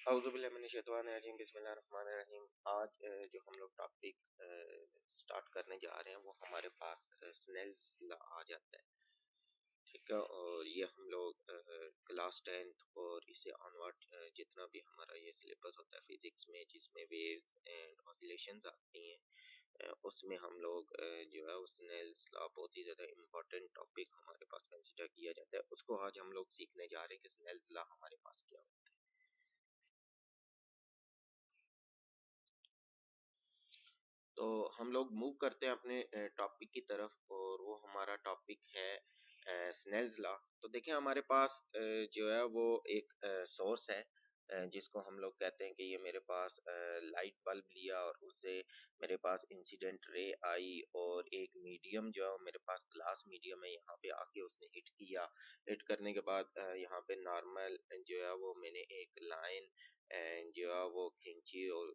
औज़ुबिल्लाहिमिनश्शैतानिर्रजीम बिस्मिल्लाहिर्रहमानिर्रहीम। आज जो हम लोग टॉपिक स्टार्ट करने जा रहे हैं वो हमारे पास स्नेल्स लॉ आ जाता है। ठीक है, और ये हम लोग क्लास 10th और इसे ऑनवर्ड जितना भी हमारा ये सिलेबस होता है फिजिक्स में, जिसमें वेव्स एंड ऑसिलेशंस आती हैं, उसमें हम लोग जो है उस स्नेल्स लॉ बहुत ही ज़्यादा इम्पोर्टेंट टॉपिक हमारे पास कंसिडर किया जाता है। उसको आज हम लोग सीखने जा रहे हैं कि स्नेल्स लॉ हमारे पास क्या होता है। तो हम लोग मूव करते हैं अपने टॉपिक की तरफ, और वो हमारा टॉपिक है स्नेल्स लॉ। तो देखिए हमारे पास जो है वो एक सोर्स है, जिसको हम लोग कहते हैं कि ये मेरे पास लाइट बल्ब लिया और उससे मेरे पास इंसिडेंट रे आई, और एक मीडियम जो है वो मेरे पास ग्लास मीडियम है, यहाँ पे आके उसने हिट किया। हिट करने के बाद यहाँ पे नॉर्मल जो है वो मैंने एक लाइन एंड जो है वो खींची, और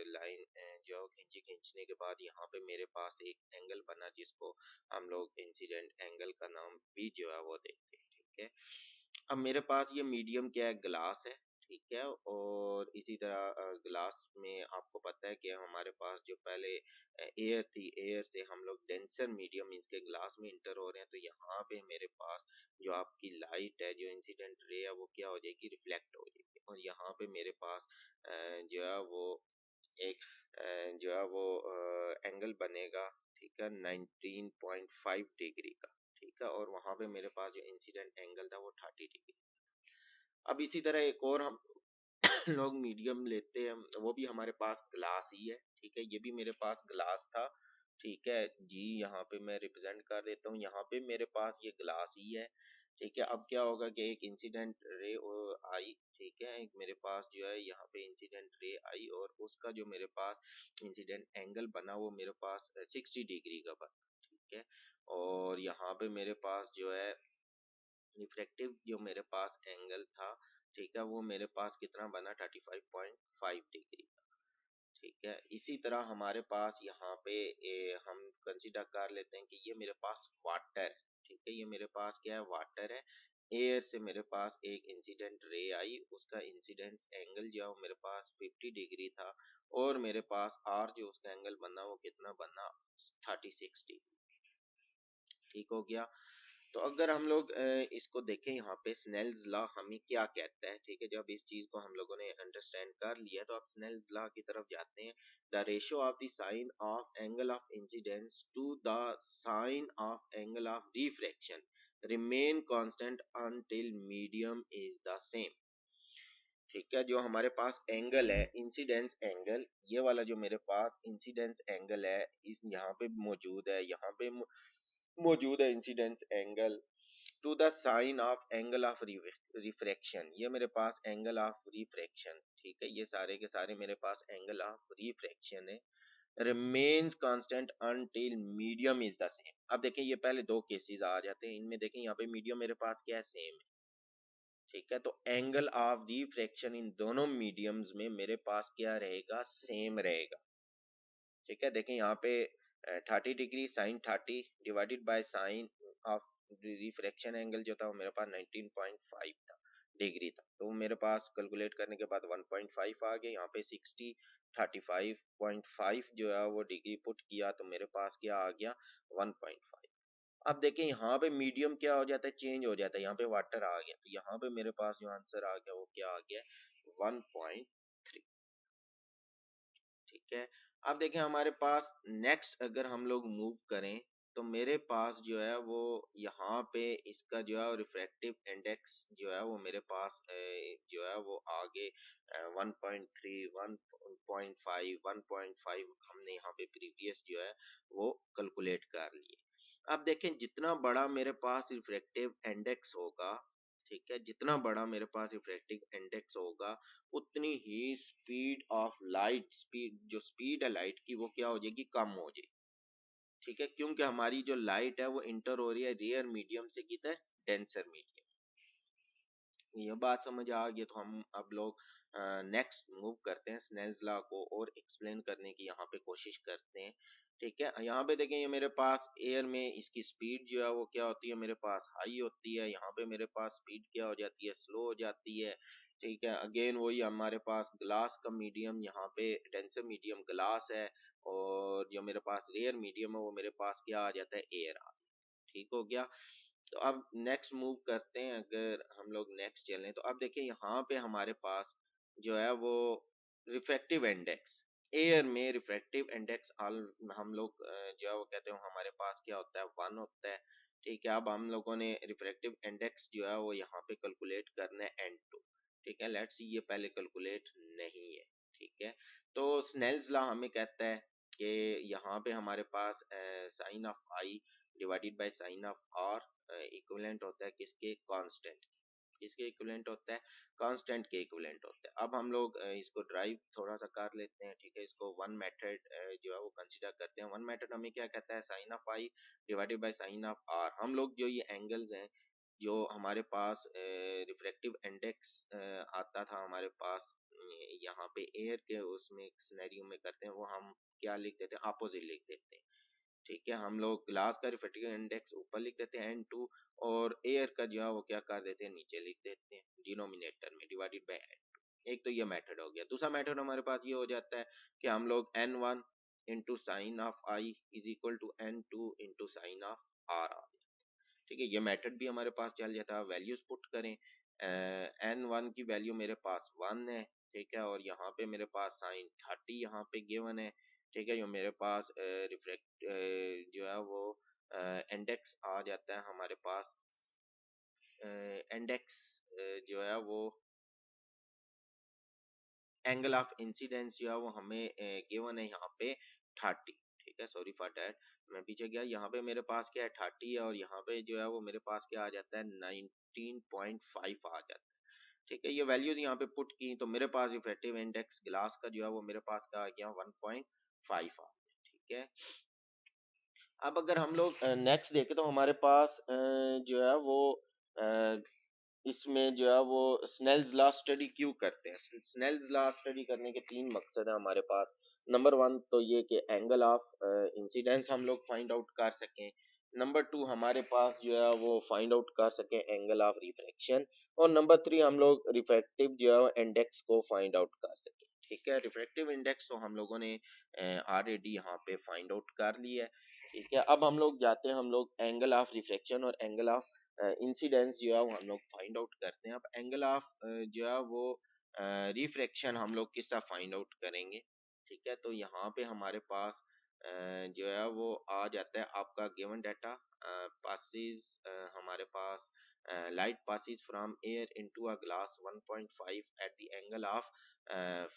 लाइन जो है वो खींची। खींचने के बाद यहाँ पे मेरे पास एक एंगल बना, जिसको हम लोग इंसिडेंट एंगल का नाम भी जो है वो देते हैं। ठीक है, अब मेरे पास ये मीडियम क्या है, ग्लास है। ठीक है, और इसी तरह ग्लास में आपको पता है कि हमारे पास जो पहले एयर थी, एयर से हम लोग डेंसर मीडियम मींस के ग्लास में इंटर हो रहे हैं। तो यहाँ पे मेरे पास जो आपकी लाइट है, जो इंसिडेंट रे है, वो क्या हो जाएगी, रिफ्लेक्ट हो जाएगी। और यहाँ पे मेरे पास जो है वो एक जो है वो एंगल बनेगा। ठीक है, 19.5 डिग्री का। ठीक है, और वहां पे मेरे पास जो इंसिडेंट एंगल था वो 30 डिग्री। अब इसी तरह एक और हम लोग मीडियम लेते हैं, वो भी हमारे पास ग्लास ही है। ठीक है, ये भी मेरे पास ग्लास था। ठीक है जी, यहाँ पे मैं रिप्रेजेंट कर देता हूँ, यहाँ पे मेरे पास ये ग्लास ही है। ठीक है, अब क्या होगा कि एक इंसिडेंट रे आई। ठीक है, एक मेरे पास जो है यहाँ पे इंसिडेंट रे आई, और उसका जो मेरे पास इंसिडेंट एंगल बना वो मेरे पास 60 डिग्री का बना। ठीक है, और यहाँ पे मेरे पास जो है रिफ्रैक्टिव जो मेरे पास एंगल था, ठीक है, वो मेरे पास कितना बना, 35.5 डिग्री का। ठीक है, इसी तरह हमारे पास यहाँ पे हम कंसीडर कर लेते हैं कि ये मेरे पास वाटर है। ठीक है, ये मेरे पास क्या है, वाटर है। एयर से मेरे पास एक इंसिडेंट रे आई, उसका इंसिडेंस एंगल जो है वो मेरे पास 50 डिग्री था, और मेरे पास आर जो उसका एंगल बना वो कितना बना, 36 डिग्री। ठीक हो गया। तो अगर हम लोग इसको देखें, यहाँ पे स्नेल्स लॉ हमें क्या कहता है। ठीक है, जब इस चीज को हम लोगों ने अंडरस्टैंड कर लिया, तो आप स्नेल्स लॉ की तरफ जाते हैं। The ratio of the sine of angle of incidence to the sine of angle of refraction remain constant until medium is the same. ठीक है, जो हमारे पास एंगल है, इंसिडेंस एंगल, ये वाला जो मेरे पास इंसिडेंस एंगल है, इस यहाँ पे मौजूद है, यहाँ पे मौजूद है incidence angle to the sine of angle of refraction, ये मेरे पास एंगल ऑफ रिफ्रैक्शन। ठीक है, ये सारे के सारे मेरे पास एंगल ऑफ रिफ्रैक्शन है, remains constant until medium is the same. अब देखें, ये पहले दो केसेस आ जाते हैं, इनमें देखें यहाँ पे मीडियम मेरे पास क्या है, सेम है। ठीक है, तो एंगल ऑफ रिफ्रैक्शन इन दोनों मीडियम्स में मेरे पास क्या रहेगा, सेम रहेगा। ठीक है, देखें यहाँ पे 30 degree sine 30 divided by sine of refraction angle जो था वो मेरे पास 19.5 था, डिग्री था। तो मेरे पास कैलकुलेट करने के बाद 1.5 आ गया। यहाँ पे 60 35.5 जो है वो डिग्री पुट किया, तो मेरे पास क्या आ गया, 1.5। अब देखें यहाँ पे मीडियम क्या हो जाता है, चेंज हो जाता है, यहाँ पे वाटर आ गया, तो यहाँ पे मेरे पास जो आंसर आ गया वो क्या आ गया, 1.3। ठीक है, अब देखें हमारे पास नेक्स्ट अगर हम लोग मूव करें, तो मेरे पास जो है वो यहाँ पे इसका जो है रिफ्रैक्टिव इंडेक्स जो है वो मेरे पास जो है वो आगे 1.3 1.5 1.5 हमने यहाँ पे प्रीवियस जो है वो कैलकुलेट कर लिए। अब देखें, जितना बड़ा मेरे पास रिफ्रैक्टिव इंडेक्स होगा, ठीक है, जितना बड़ा मेरे पास रिफ्रैक्टिव इंडेक्स होगा, उतनी ही स्पीड ऑफ लाइट, स्पीड जो स्पीड है लाइट की वो क्या हो जाएगी, कम हो जाएगी। ठीक है, क्योंकि हमारी जो लाइट है वो इंटर हो रही है रेयर मीडियम से किधर, डेंसर मीडियम। ये बात समझ आ गई, तो हम अब लोग नेक्स्ट मूव करते हैं, स्नेल्स लॉ को और एक्सप्लेन करने की यहाँ पे कोशिश करते हैं। ठीक है, यहाँ पे देखें, ये मेरे पास एयर में इसकी स्पीड जो है वो क्या होती है, मेरे पास हाई होती है। यहाँ पे मेरे पास स्पीड क्या हो जाती है, स्लो हो जाती है। ठीक है, अगेन वही हमारे पास ग्लास का मीडियम यहाँ पे डेंसर मीडियम ग्लास है, और जो मेरे पास रेयर मीडियम है वो मेरे पास क्या आ जाता है, एयर आ। ठीक हो गया। तो अब नेक्स्ट मूव करते हैं, अगर हम लोग नेक्स्ट चलें तो अब देखिए यहाँ पे हमारे पास जो है वो रिफ्रैक्टिव इंडेक्स, एयर में रिफ्रैक्टिव इंडेक्स ऑल हम लोग जो है वो कहते हैं हमारे पास क्या होता है, 1 होता है। ठीक है, अब हम लोगों ने रिफ्रैक्टिव इंडेक्स जो है वो यहाँ पे कैलकुलेट करना है n2। ठीक है, लेट्स सी ये पहले कैलकुलेट नहीं है। ठीक है, तो स्नेल्स लॉ हमें कहता है कि यहाँ पे हमारे पास sine of I divided by sine of r equivalent होता है किसके, कांस्टेंट। किसके इक्विवेलेंट होता है, कांस्टेंट के इक्विवेलेंट होता है। अब हम लोग इसको ड्राइव थोड़ा सा कर लेते हैं। ठीक है, इसको वन मेथड जो है वो कंसीडर करते हैं। वन मेथड हमें क्या कहता है, sine of I divided by sine of R. हम लोग जो ये एंगल्स हैं जो हमारे पास रिफ्रैक्टिव इंडेक्स आता था हमारे पास यहाँ पे एयर के उसमें सिनेरियो में करते हैं, वो हम क्या लिख देते हैं, अपोजिट लिख देते हैं। ठीक है, हम लोग ग्लास का रिफ्रैक्टिव इंडेक्स ऊपर लिख देते हैं n2, और एयर का जो है वो क्या कर देते हैं, नीचे लिख देते हैं डिनोमिनेटर में डिवाइडेड बाय n2। एक तो ये मेथड हो गया। दूसरा मेथड हमारे पास ये हो जाता है कि हम लोग n1 into sine of I is equal to n2 into sine of R. ठीक है, ये मेथड भी हमारे पास चल जाता है। वैल्यूज पुट करें, n1 की वैल्यू मेरे पास 1 है। ठीक है, और यहाँ पे मेरे पास साइन 30 यहाँ पे गिवन है। ठीक है, जो मेरे पास रिफ्लेक्ट जो है वो इंडेक्स आ जाता है हमारे पास, इंडेक्स जो है वो एंगल ऑफ इंसिडेंस जो है वो हमें गिवन है यहाँ पे 30। ठीक है, सॉरी फॉर दैट, मैं पीछे गया। यहाँ पे मेरे पास क्या है, 30 है, और यहाँ पे जो है वो मेरे पास क्या आ जाता है, 19.5 आ जाता है। ठीक है, ये वैल्यूज यहाँ पे पुट की तो मेरे पास इफेक्टिव इंडेक्स ग्लास का जो है वो मेरे पास क्या आ गया, 1.5 आ गया। ठीक है, अब अगर हम लोग नेक्स्ट देखें तो हमारे पास जो है वो अ, इसमें जो है वो स्नेल्स लॉ स्टडी क्यों करते हैं। स्नेल्स लॉ स्टडी करने के तीन मकसद है हमारे पास। नंबर वन तो ये कि एंगल ऑफ इंसिडेंस हम लोग फाइंड आउट कर सकें। नंबर टू हमारे पास जो है वो फाइंड आउट कर सकें एंगल ऑफ रिफ्रैक्शन। और नंबर थ्री हम लोग रिफ्रैक्टिव जो है इंडेक्स को फाइंड आउट कर सकें। ठीक है, रिफ्रैक्टिव इंडेक्स तो हम लोगों ने ऑलरेडी यहाँ पे फाइंड आउट कर लिया है। ठीक है, अब हम लोग जाते हैं, हम लोग एंगल ऑफ रिफ्रैक्शन और एंगल ऑफ इंसिडेंस जो है वो हम लोग फाइंड आउट करते हैं। अब एंगल ऑफ जो है वो रिफ्रैक्शन हम लोग किस तरह फाइंड आउट करेंगे। ठीक है, तो यहाँ पे हमारे पास जो है वो आ जाता है आपका गिवन डाटा पासिस, हमारे पास light passes from air into a glass 1.5 at the angle of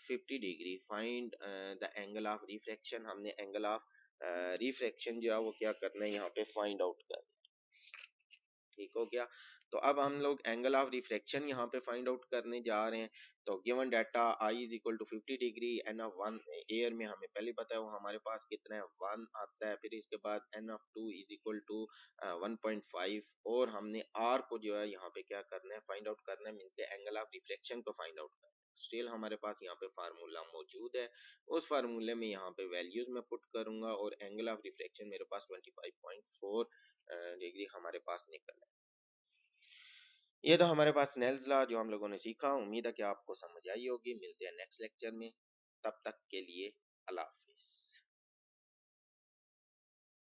50 degree. Find the angle of refraction. हमने एंगल ऑफ रिफ्रैक्शन जो है वो क्या करना है, यहाँ पे फाइंड आउट करना है। ठीक हो गया। तो अब हम लोग एंगल ऑफ रिफ्लेक्शन यहाँ पे फाइंड आउट करने जा रहे हैं। तो given data I is equal to 50 degree, n of one air में हमें पहले पता है वो हमारे पास कितना है, 1 आता है। फिर इसके बाद n of two is equal to 1.5, और हमने आर को जो है यहाँ पे क्या करना है, फाइंड आउट करना है, मीन्स के एंगल ऑफ रिफ्लेक्शन को फाइंड आउट करना है। स्टिल हमारे पास यहाँ पे फार्मूला मौजूद है। उस फार्मूले में यहाँ पे वैल्यूज में पुट करूंगा, और एंगल ऑफ रिफ्लेक्शन मेरे पास 25.4 डिग्री हमारे पास निकल है। ये तो हमारे पास स्नेल्स लॉ जो हम लोगों ने सीखा। उम्मीद है कि आपको समझ आई होगी। मिलते हैं नेक्स्ट लेक्चर में, तब तक के लिए अल्लाह हाफ़िज़।